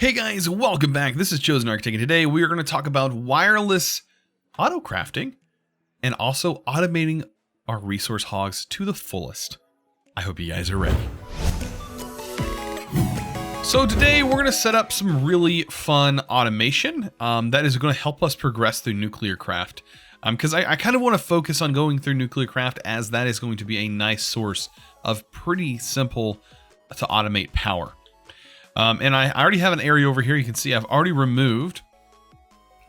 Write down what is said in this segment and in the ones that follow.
Hey guys, welcome back. This is ChosenArchitect, and today we are going to talk about wireless auto crafting and also automating our resource hogs to the fullest. I hope you guys are ready. So today we're going to set up some really fun automation that is going to help us progress through nuclear craft. Because I kind of want to focus on going through nuclear craft, as that is going to be a nice source of pretty simple to automate power. And I already have an area over here. You can see I've already removed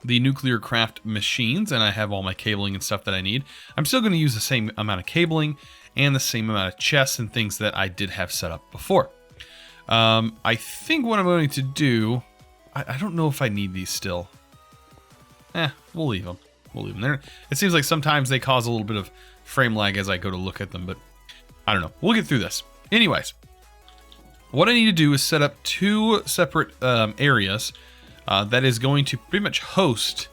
the nuclear craft machines, and I have all my cabling and stuff that I need. I'm still going to use the same amount of cabling and the same amount of chests and things that I did have set up before. I think what I'm going to do, I don't know if I need these still. We'll leave them. We'll leave them there. It seems like sometimes they cause a little bit of frame lag as I go to look at them, but I don't know. We'll get through this. Anyways. What I need to do is set up two separate areas that is going to pretty much host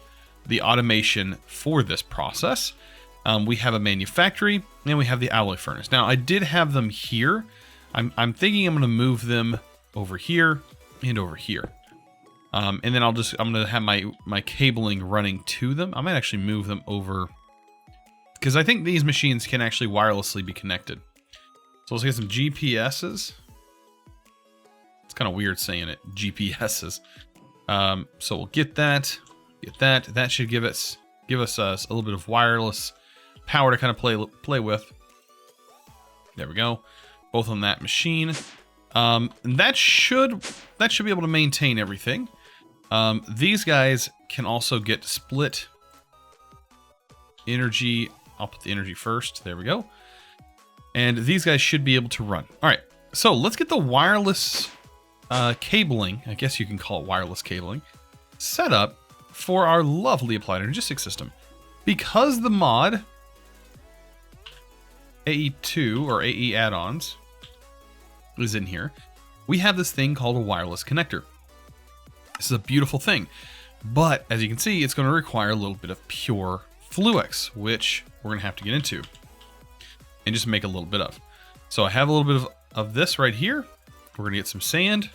the automation for this process. We have a manufactory and we have the alloy furnace. Now I did have them here. I'm thinking I'm going to move them over here and over here. And then I'm going to have my cabling running to them. I might actually move them over because I think these machines can actually wirelessly be connected. So let's get some GPSs. It's kind of weird saying it, GPSs. So we'll get that. That should give us a little bit of wireless power to kind of play with. There we go. Both on that machine. And that should be able to maintain everything. These guys can also get split energy. I'll put the energy first. There we go. And these guys should be able to run. All right. So let's get the wireless cabling, I guess you can call it wireless cabling, set up for our lovely applied energistic system. Because the mod AE2 or AE add-ons is in here, we have this thing called a wireless connector. This is a beautiful thing, but as you can see, it's going to require a little bit of pure Fluix, which we're going to have to get into and just make a little bit of. So I have a little bit of this right here. We're going to get some sand.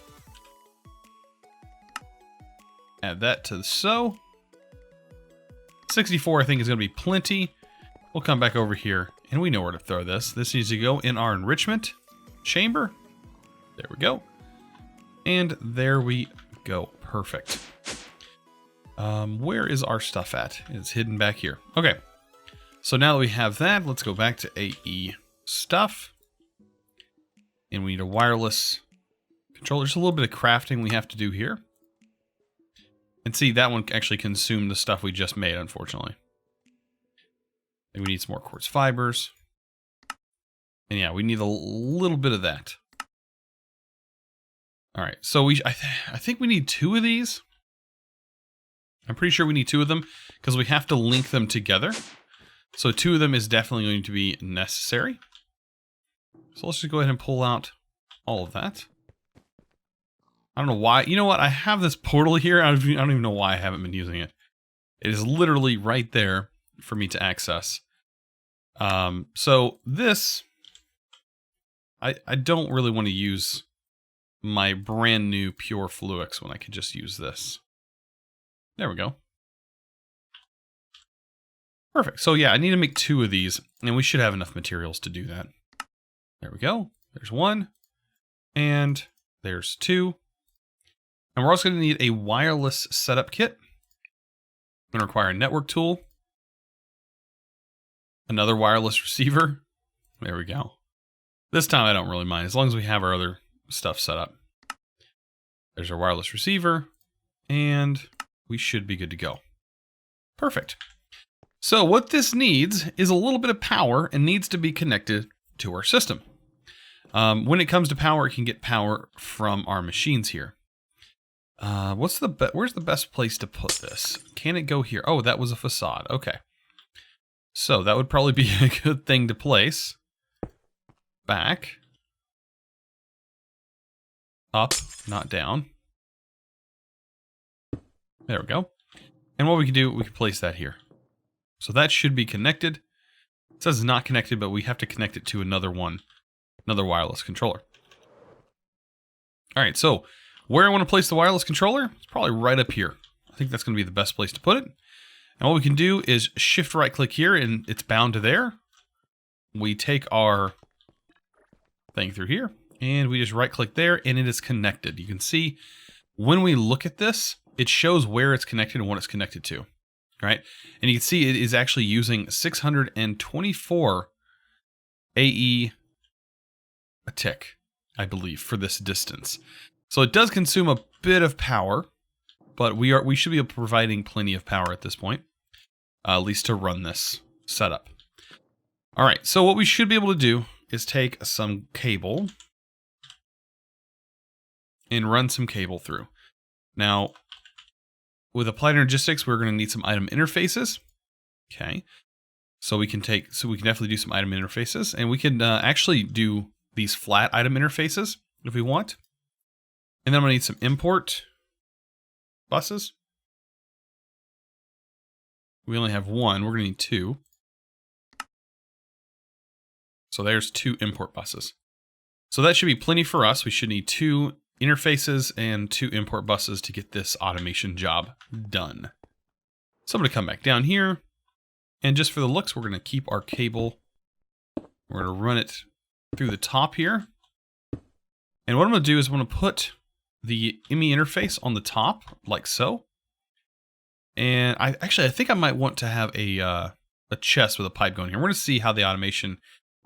Add that to the sew. 64 I think is going to be plenty. We'll come back over here and we know where to throw this. This needs to go in our enrichment chamber. There we go. And there we go. Perfect. Where is our stuff at? It's hidden back here. Okay. So now that we have that, let's go back to AE stuff. And we need a wireless controller. Just a little bit of crafting we have to do here. And see, that one actually consumed the stuff we just made, unfortunately. And we need some more quartz fibers. And yeah, we need a little bit of that. All right, so I think we need two of these. I'm pretty sure we need two of them because we have to link them together. So two of them is definitely going to be necessary. So let's just go ahead and pull out all of that. I don't know why. You know what? I have this portal here. I don't even know why I haven't been using it. It is literally right there for me to access. So this, I don't really want to use my brand new pure Fluix when I could just use this. There we go. Perfect. So yeah, I need to make two of these, and we should have enough materials to do that. There we go. There's one, and there's two. And we're also going to need a wireless setup kit. We're going to require a network tool. Another wireless receiver. There we go. This time I don't really mind, as long as we have our other stuff set up. There's our wireless receiver. And we should be good to go. Perfect. So what this needs is a little bit of power and needs to be connected to our system. When it comes to power, it can get power from our machines here. Where's the best place to put this? Can it go here? Oh, that was a facade. Okay. So that would probably be a good thing to place. Back. Up, not down. There we go. And what we can do, we can place that here. So that should be connected. It says not connected, but we have to connect it to another one, another wireless controller. All right, so Where I want to place the wireless controller, it's probably right up here. I think that's going to be the best place to put it. And what we can do is shift right click here and it's bound to there. We take our thing through here and we just right click there and it is connected. You can see when we look at this, it shows where it's connected and what it's connected to, right? And you can see it is actually using 624 AE a tick, I believe, for this distance. So it does consume a bit of power, but we should be providing plenty of power at this point, at least to run this setup. All right, so what we should be able to do is take some cable and run some cable through. Now, with Applied Energistics, we're going to need some item interfaces. Okay, so we can definitely do some item interfaces, and we can actually do these flat item interfaces if we want. And then I'm going to need some import buses. We only have one. We're going to need two. So there's two import buses. So that should be plenty for us. We should need two interfaces and two import buses to get this automation job done. So I'm going to come back down here. And just for the looks, we're going to keep our cable. We're going to run it through the top here. And what I'm going to do is I'm going to put the ME interface on the top, like so. And I think I might want to have a chest with a pipe going here. We're going to see how the automation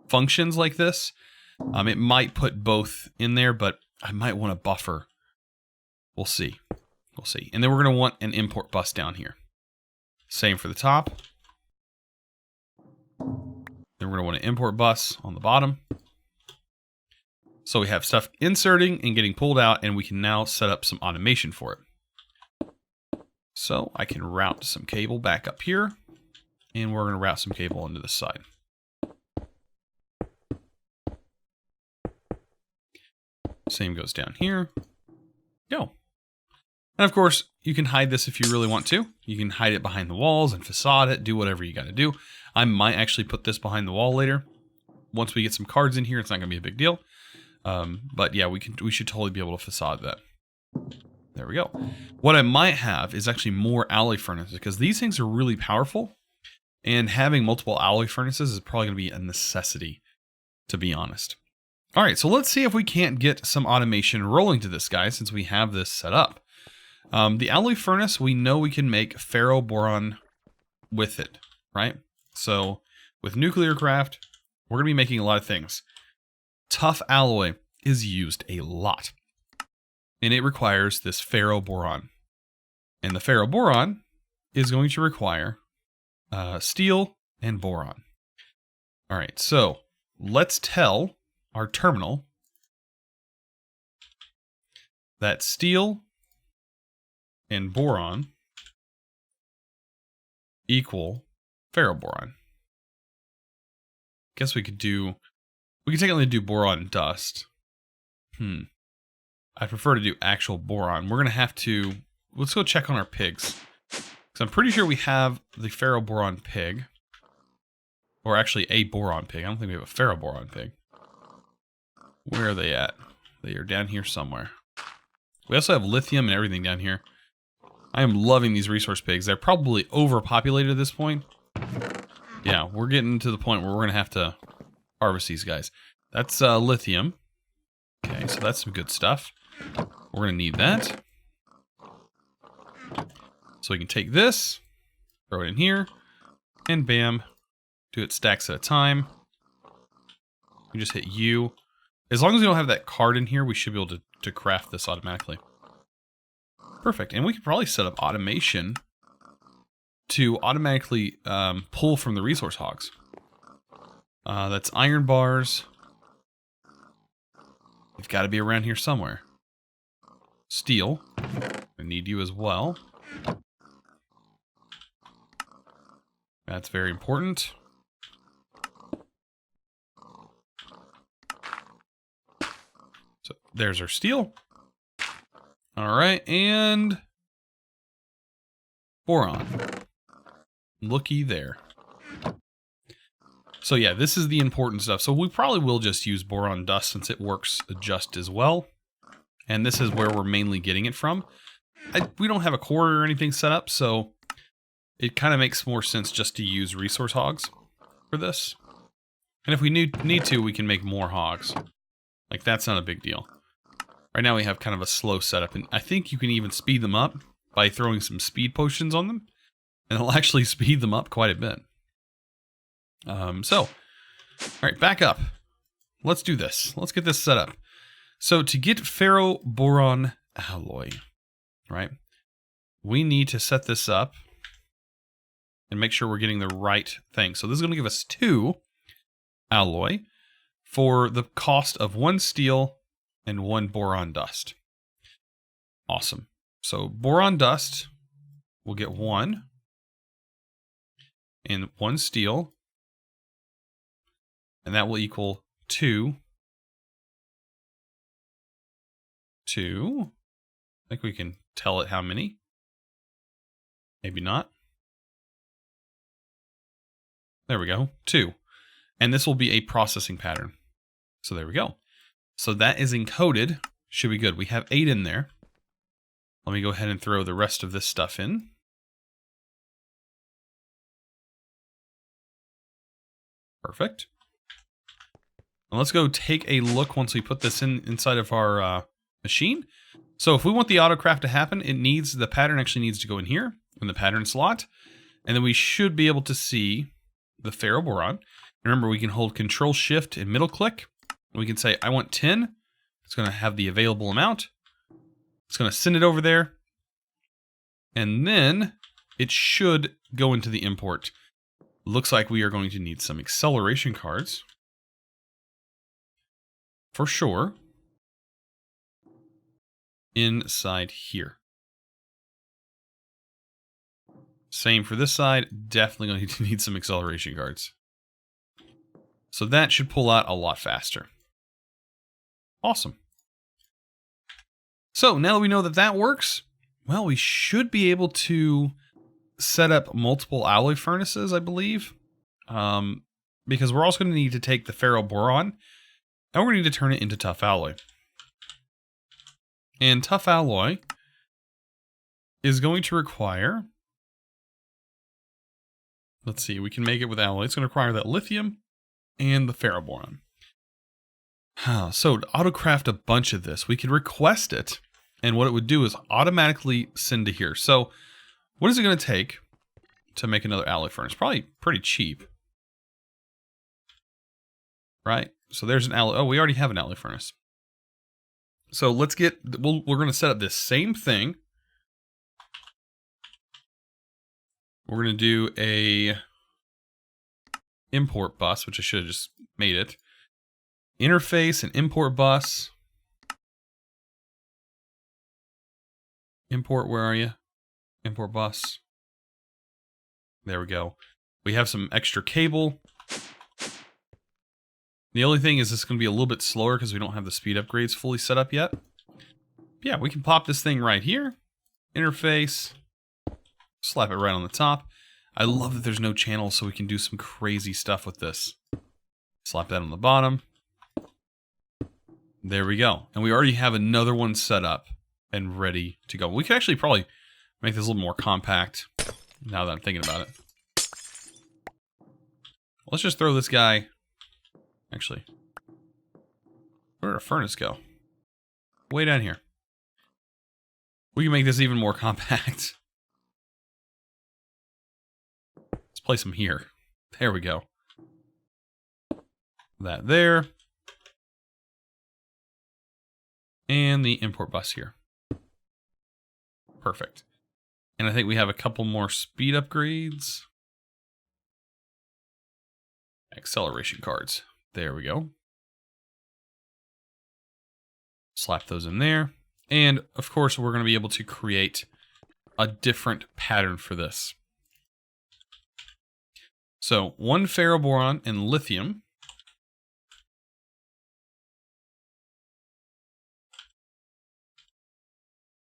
functions like this. It might put both in there, but I might want a buffer. We'll see. We'll see. And then we're going to want an import bus down here. Same for the top. Then we're going to want an import bus on the bottom. So we have stuff inserting and getting pulled out, and we can now set up some automation for it. So I can route some cable back up here, and we're going to route some cable onto this side. Same goes down here. Go. And of course, you can hide this if you really want to. You can hide it behind the walls and facade it, do whatever you got to do. I might actually put this behind the wall later. Once we get some cards in here, it's not going to be a big deal. But yeah, we should totally be able to facade that. There we go. What I might have is actually more alloy furnaces, because these things are really powerful, and having multiple alloy furnaces is probably going to be a necessity, to be honest. All right, so let's see if we can't get some automation rolling to this guy since we have this set up. The alloy furnace, we know we can make ferro boron with it, right? So with nuclear craft, we're going to be making a lot of things. Tough alloy is used a lot, and it requires this ferro boron. And the ferro boron is going to require steel and boron. All right, so let's tell our terminal that steel and boron equal ferroboron. Guess we could technically do boron and dust. I prefer to do actual boron. We're going to have to, let's go check on our pigs. Because I'm pretty sure we have the ferroboron pig. Or actually a boron pig. I don't think we have a ferroboron pig. Where are they at? They are down here somewhere. We also have lithium and everything down here. I am loving these resource pigs. They're probably overpopulated at this point. Yeah, we're getting to the point where we're going to have to harvest these guys. That's lithium. Okay, so that's some good stuff. We're going to need that. So we can take this, throw it in here, and bam, do it stacks at a time. We just hit U. As long as we don't have that card in here, we should be able to craft this automatically. Perfect. And we could probably set up automation to automatically pull from the resource hogs. That's iron bars. They've got to be around here somewhere. Steel. I need you as well. That's very important. So there's our steel. All right, and boron. Looky there. So yeah, this is the important stuff. So we probably will just use boron dust since it works just as well. and this is where we're mainly getting it from. We don't have a core or anything set up, so it kind of makes more sense just to use resource hogs for this. And if we need to, we can make more hogs. Like, that's not a big deal. Right now we have kind of a slow setup, and I think you can even speed them up by throwing some speed potions on them, and it'll actually speed them up quite a bit. All right, back up. Let's do this. Let's get this set up. So to get Ferro Boron alloy, right, we need to set this up and make sure we're getting the right thing. So this is going to give us 2 alloy for the cost of 1 steel and 1 boron dust. Awesome. So boron dust will get 1 and 1 steel, and that will equal 2. I think we can tell it how many. Maybe not. There we go, 2. And this will be a processing pattern. So there we go. So that is encoded. Should be good. We have 8 in there. Let me go ahead and throw the rest of this stuff in. Perfect. And let's go take a look once we put this inside of our machine. So if we want the autocraft to happen, the pattern actually needs to go in here in the pattern slot. And then we should be able to see the Ferro Boron. Remember, we can hold Control Shift and middle click. We can say, I want 10. It's going to have the available amount. It's going to send it over there. And then it should go into the import. Looks like we are going to need some acceleration cards. For sure. Inside here. Same for this side. Definitely going to need some acceleration cards. So that should pull out a lot faster. Awesome. So now that we know that that works, well, we should be able to set up multiple alloy furnaces, I believe. Because we're also going to need to take the Ferro Boron, and we're going to need to turn it into tough alloy. And tough alloy is going to require... Let's see, we can make it with alloy. It's going to require that lithium and the Ferro Boron. So to autocraft a bunch of this, we could request it, and what it would do is automatically send to here. So what is it going to take to make another alloy furnace? Probably pretty cheap. Right? So there's an alloy. Oh, we already have an alloy furnace. So let's get, we're going to set up this same thing. We're going to do a import bus, which I should have just made it. Interface and import bus. Import, where are you? Import bus. There we go. We have some extra cable. The only thing is this is going to be a little bit slower because we don't have the speed upgrades fully set up yet. Yeah, we can pop this thing right here. Interface. Slap it right on the top. I love that there's no channels, so we can do some crazy stuff with this. Slap that on the bottom. There we go. And we already have another one set up and ready to go. We could actually probably make this a little more compact now that I'm thinking about it. Let's just throw this guy... Actually, where did our furnace go? Way down here. We can make this even more compact. Let's place them here. There we go. That there. And the import bus here. Perfect. And I think we have a couple more speed upgrades. Acceleration cards. There we go. Slap those in there. And, of course, we're going to be able to create a different pattern for this. So, 1 ferroboron and lithium.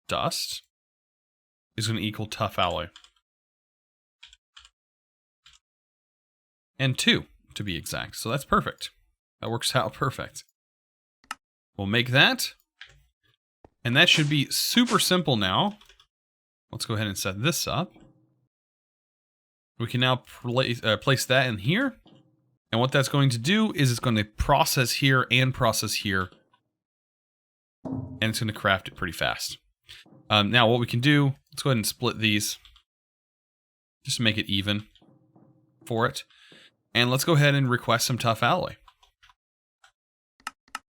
Dust is going to equal tough alloy. And 2. To be exact. So that's perfect. That works out perfect. We'll make that. And that should be super simple now. Let's go ahead and set this up. We can now place that in here. And what that's going to do is it's going to process here and process here. And it's going to craft it pretty fast. Now what we can do, let's go ahead and split these. Just to make it even for it. And let's go ahead and request some tough alloy.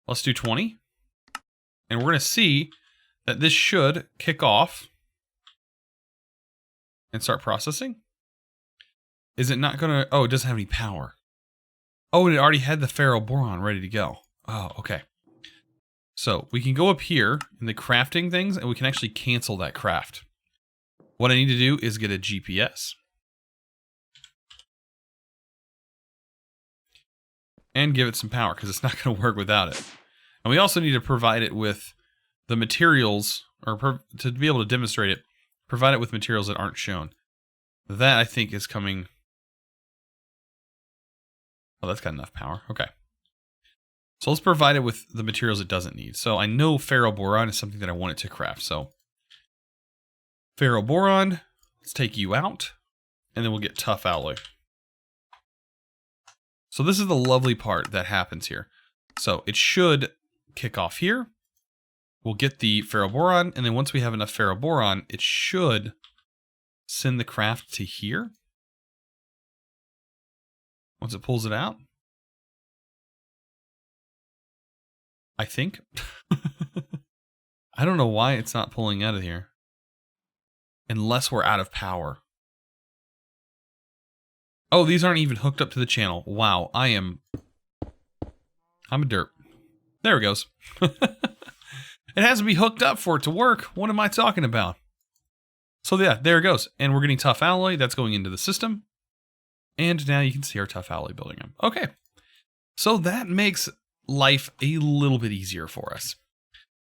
Let's do 20. And we're going to see that this should kick off and start processing. Is it not going to... Oh, it doesn't have any power. Oh, and it already had the Ferro Boron ready to go. Oh, okay. So we can go up here in the crafting things and we can actually cancel that craft. What I need to do is get a GPS. And give it some power because it's not going to work without it. And we also need to provide it with the materials, or to be able to demonstrate it, provide it with materials that aren't shown. That, I think, is coming... Oh, that's got enough power. Okay. So let's provide it with the materials it doesn't need. So I know Ferro Boron is something that I want it to craft. So Ferro Boron, let's take you out, and then we'll get tough alloy. So this is the lovely part that happens here. So it should kick off here. We'll get the Ferro Boron, and then once we have enough Ferro Boron, it should send the craft to here. Once it pulls it out. I think. I don't know why it's not pulling out of here. Unless we're out of power. Oh, these aren't even hooked up to the channel. Wow, I'm a derp. There it goes. It has to be hooked up for it to work. What am I talking about? So yeah, there it goes. And we're getting tough alloy. That's going into the system. And now you can see our tough alloy building up. Okay. So that makes life a little bit easier for us.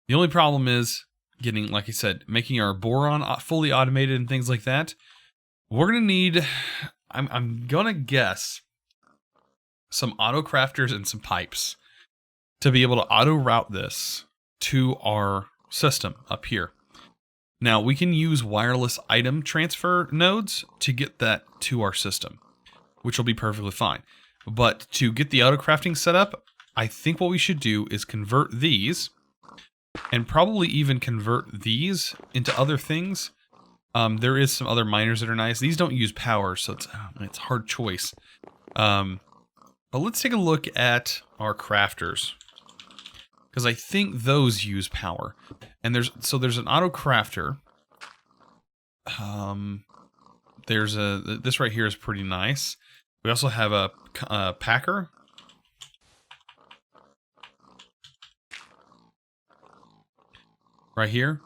The only problem is getting, like I said, making our boron fully automated and things like that. We're going to need, I'm going to guess, some auto crafters and some pipes to be able to auto route this to our system up here. Now we can use wireless item transfer nodes to get that to our system, which will be perfectly fine. But to get the auto crafting set up, I think what we should do is convert these, and probably even convert these into other things. There is some other miners that are nice. These don't use power, so it's a hard choice. But let's take a look at our crafters, because I think those use power. And there's an auto crafter. This right here is pretty nice. We also have a packer. Right here,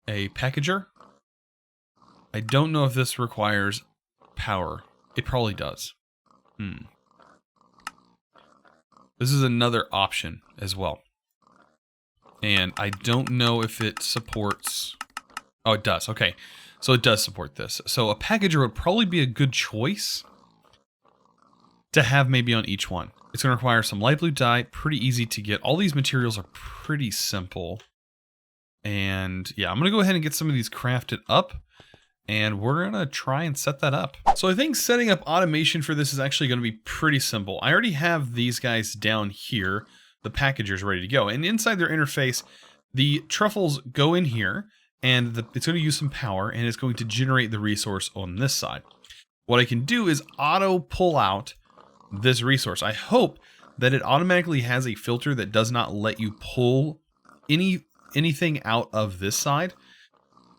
a packager. I don't know if this requires power. It probably does. This is another option as well. And I don't know if it supports... Oh, it does. Okay. So it does support this. So a packager would probably be a good choice to have maybe on each one. It's going to require some light blue dye. Pretty easy to get. All these materials are pretty simple. And yeah, I'm going to go ahead and get some of these crafted up. And we're going to try and set that up. So I think setting up automation for this is actually going to be pretty simple. I already have these guys down here. The packagers ready to go. And inside their interface, the truffles go in here. And it's going to use some power. And it's going to generate the resource on this side. What I can do is auto pull out this resource. I hope that it automatically has a filter that does not let you pull anything out of this side.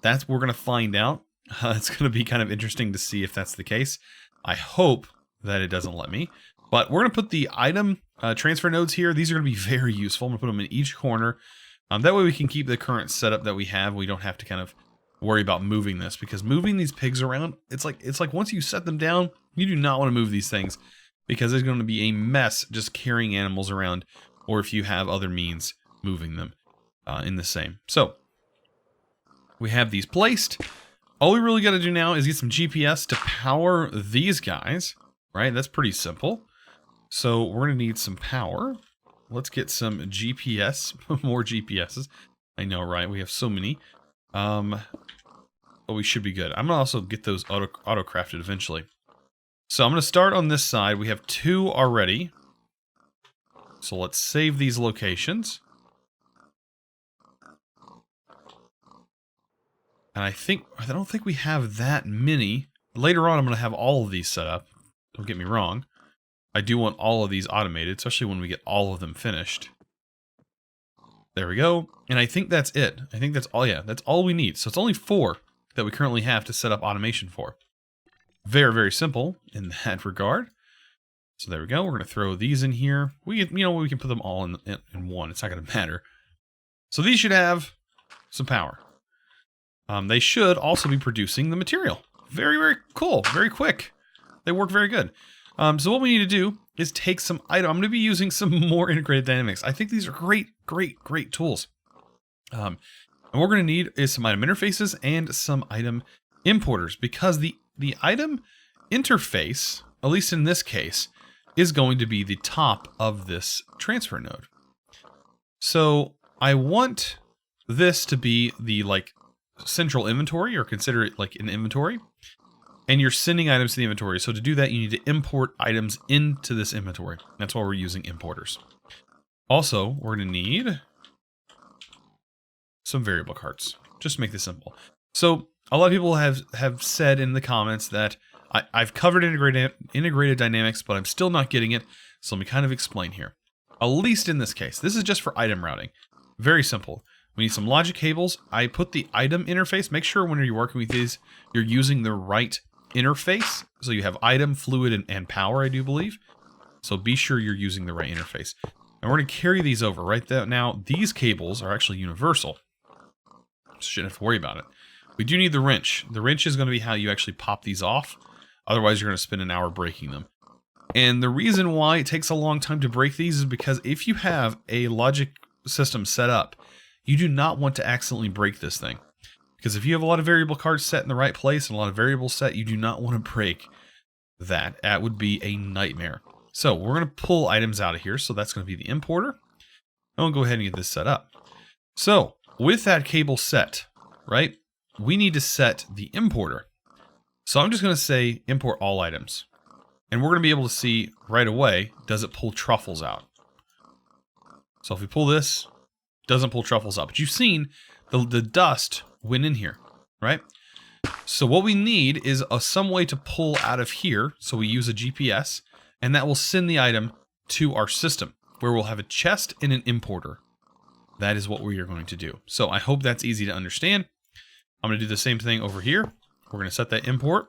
That's what we're going to find out. It's going to be kind of interesting to see if that's the case. I hope that it doesn't let me. But we're going to put the item transfer nodes here. These are going to be very useful. I'm going to put them in each corner. That way we can keep the current setup that we have. We don't have to kind of worry about moving this, because moving these pigs around, it's like once you set them down, you do not want to move these things, because there's going to be a mess just carrying animals around, or if you have other means moving them in the same. So we have these placed. All we really got to do now is get some GPS to power these guys, right? That's pretty simple. So we're going to need some power. Let's get some GPS, more GPSs. I know, right? We have so many. But we should be good. I'm going to also get those auto-crafted eventually. So I'm going to start on this side. We have 2 already. So let's save these locations. And I don't think we have that many. Later on, I'm going to have all of these set up. Don't get me wrong. I do want all of these automated, especially when we get all of them finished. There we go. And I think that's it. I think that's all, yeah, that's all we need. So it's only 4 that we currently have to set up automation for. Very, very simple in that regard. So there we go. We're going to throw these in here. We can put them all in one. It's not going to matter. So these should have some power. They should also be producing the material. Very, very cool. Very quick. They work very good. So what we need to do is take some item. I'm going to be using some more integrated dynamics. I think these are great, great, great tools. And what we're going to need is some item interfaces and some item importers, because the item interface, at least in this case, is going to be the top of this transfer node. So I want this to be the central inventory, or consider it like an inventory. And you're sending items to the inventory. So to do that, you need to import items into this inventory. That's why we're using importers. Also, we're going to need some variable carts. Just to make this simple. So a lot of people have said in the comments that I've covered integrated dynamics, but I'm still not getting it. So let me kind of explain here. At least in this case. This is just for item routing. Very simple. We need some logic cables. I put the item interface. Make sure when you're working with these, you're using the right interface. So you have item, fluid, and power, I do believe. So be sure you're using the right interface. And we're going to carry these over. Right now, these cables are actually universal. So shouldn't have to worry about it. We do need the wrench. The wrench is going to be how you actually pop these off. Otherwise, you're going to spend an hour breaking them. And the reason why it takes a long time to break these is because if you have a logic system set up, you do not want to accidentally break this thing. Because if you have a lot of variable cards set in the right place and a lot of variables set, you do not want to break that. That would be a nightmare. So we're going to pull items out of here. So that's going to be the importer. And we'll go ahead and get this set up. So with that cable set, right, we need to set the importer. So I'm just going to say import all items. And we're going to be able to see right away, does it pull truffles out? So if we pull this, it doesn't pull truffles out. But you've seen the dust went in here, right? So what we need is some way to pull out of here. So we use a GPS, and that will send the item to our system, where we'll have a chest and an importer. That is what we are going to do. So I hope that's easy to understand. I'm going to do the same thing over here. We're going to set that import.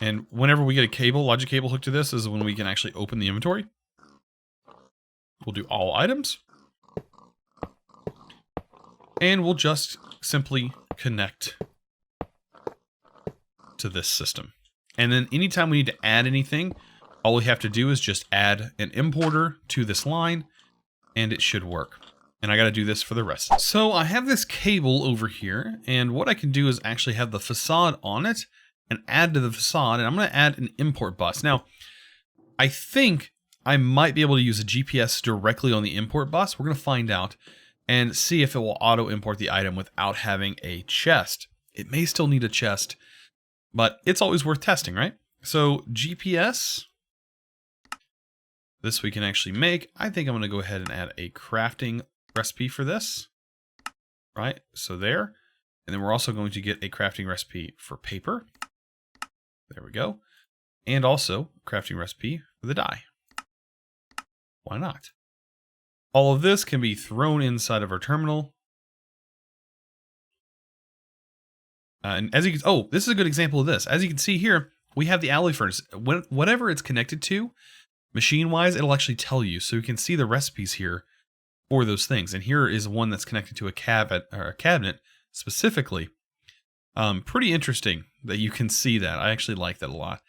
And whenever we get a cable, logic cable hooked to this, is when we can actually open the inventory. We'll do all items. And we'll just simply connect to this system. And then anytime we need to add anything, all we have to do is just add an importer to this line, and it should work. And I got to do this for the rest. So I have this cable over here, and what I can do is actually have the facade on it and add to the facade, and I'm going to add an import bus. Now, I think I might be able to use a GPS directly on the import bus. We're going to find out and see if it will auto import the item without having a chest. It may still need a chest, but it's always worth testing, right? So GPS, this we can actually make. I think I'm going to go ahead and add a crafting recipe for this, right? So there, and then we're also going to get a crafting recipe for paper. There we go. And also crafting recipe for the die. Why not? All of this can be thrown inside of our terminal. And as you can, oh, this is a good example of this. As you can see here, we have the alloy furnace. Whatever it's connected to, machine-wise, it'll actually tell you. So you can see the recipes here for those things. And here is one that's connected to a cabinet specifically. Pretty interesting that you can see that. I actually like that a lot.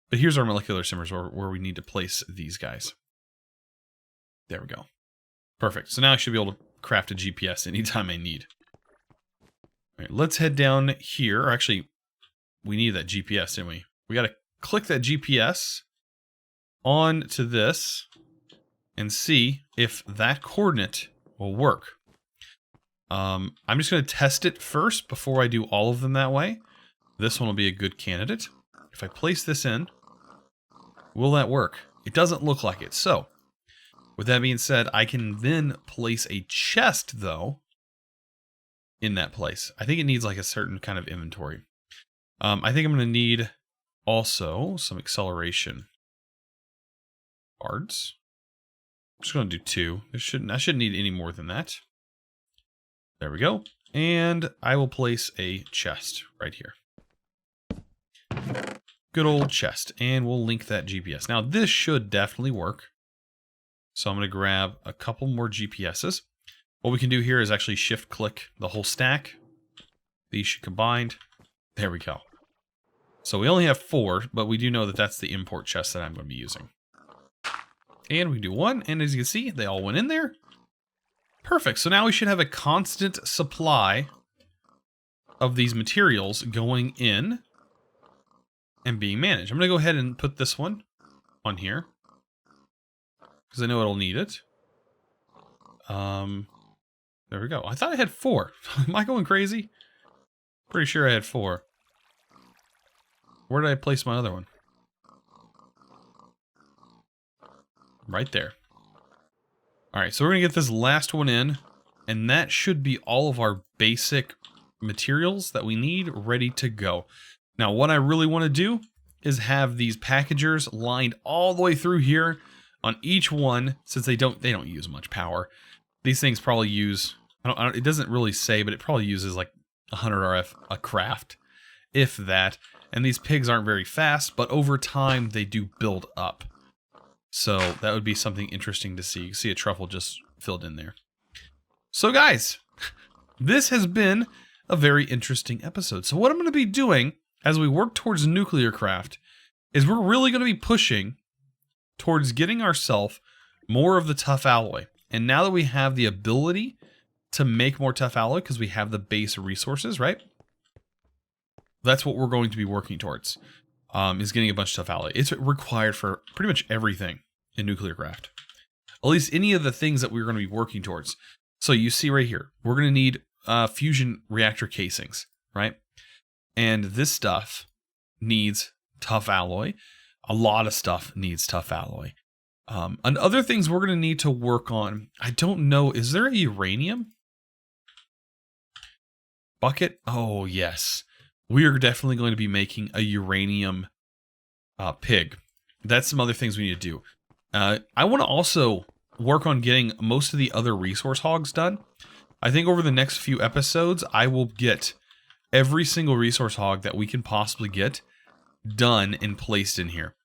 But here's our molecular simmers where we need to place these guys. There we go. Perfect. So now I should be able to craft a GPS anytime I need. All right, let's head down here. Or actually, we need that GPS, didn't we? We got to click that GPS onto this and see if that coordinate will work. I'm just going to test it first before I do all of them that way. This one will be a good candidate. If I place this in, will that work? It doesn't look like it. So, with that being said, I can then place a chest, though, in that place. I think it needs like a certain kind of inventory. I think I'm going to need also some acceleration cards. I'm just going to do 2. I shouldn't need any more than that. There we go. And I will place a chest right here. Good old chest. And we'll link that GPS. Now, this should definitely work. So I'm going to grab a couple more GPSs. What we can do here is actually shift-click the whole stack. These should combined. There we go. So we only have 4, but we do know that that's the import chest that I'm going to be using. And we do 1, and as you can see, they all went in there. Perfect. So now we should have a constant supply of these materials going in and being managed. I'm going to go ahead and put this one on here because I know it'll need it. There we go. I thought I had 4. Am I going crazy? Pretty sure I had 4. Where did I place my other one? Right there. Alright, so we're going to get this last one in, and that should be all of our basic materials that we need ready to go. Now, what I really want to do is have these packagers lined all the way through here on each one, since they don't use much power. These things probably use, it doesn't really say, but it probably uses like 100 RF a craft, if that. And these pigs aren't very fast, but over time they do build up. So that would be something interesting to see. You can see a truffle just filled in there. So guys, this has been a very interesting episode. So what I'm going to be doing as we work towards nuclear craft is we're really going to be pushing towards getting ourselves more of the tough alloy. And now that we have the ability to make more tough alloy because we have the base resources, right? That's what we're going to be working towards, is getting a bunch of tough alloy. It's required for pretty much everything in nuclear craft. At least any of the things that we're going to be working towards. So you see right here, we're going to need fusion reactor casings, right? And this stuff needs tough alloy. A lot of stuff needs tough alloy. And other things we're going to need to work on, I don't know, is there a uranium bucket? Oh, yes. We are definitely going to be making a uranium pig. That's some other things we need to do. I want to also work on getting most of the other resource hogs done. I think over the next few episodes, I will get every single resource hog that we can possibly get done and placed in here.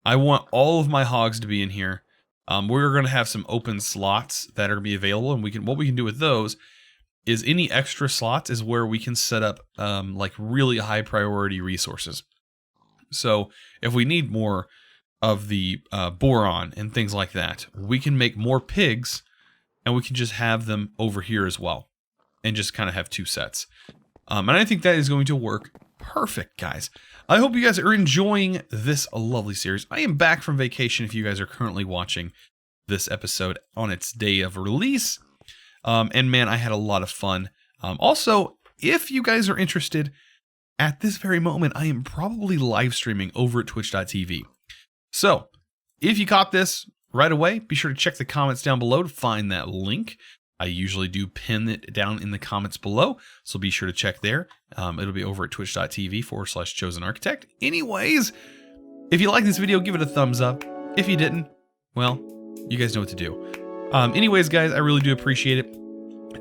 I want all of my hogs to be in here. We're going to have some open slots that are going to be available, and what we can do with those is any extra slots is where we can set up like really high priority resources. So if we need more of the boron and things like that, we can make more pigs and we can just have them over here as well and just kind of have 2 sets. And I think that is going to work perfect, guys. I hope you guys are enjoying this lovely series. I am back from vacation if you guys are currently watching this episode on its day of release. And man, I had a lot of fun. Also, if you guys are interested, at this very moment, I am probably live streaming over at twitch.tv. So, if you caught this right away, be sure to check the comments down below to find that link. I usually do pin it down in the comments below, so be sure to check there. It'll be over at twitch.tv/ChosenArchitect. Anyways, if you like this video, give it a thumbs up. If you didn't, well, you guys know what to do. Anyways, guys, I really do appreciate it.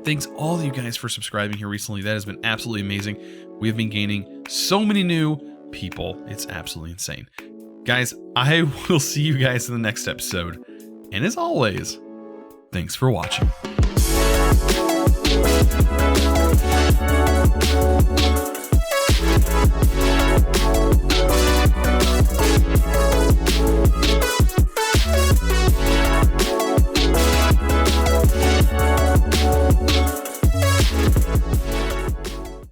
Thanks all of you guys for subscribing here recently. That has been absolutely amazing. We have been gaining so many new people. It's absolutely insane. Guys, I will see you guys in the next episode. And as always, thanks for watching.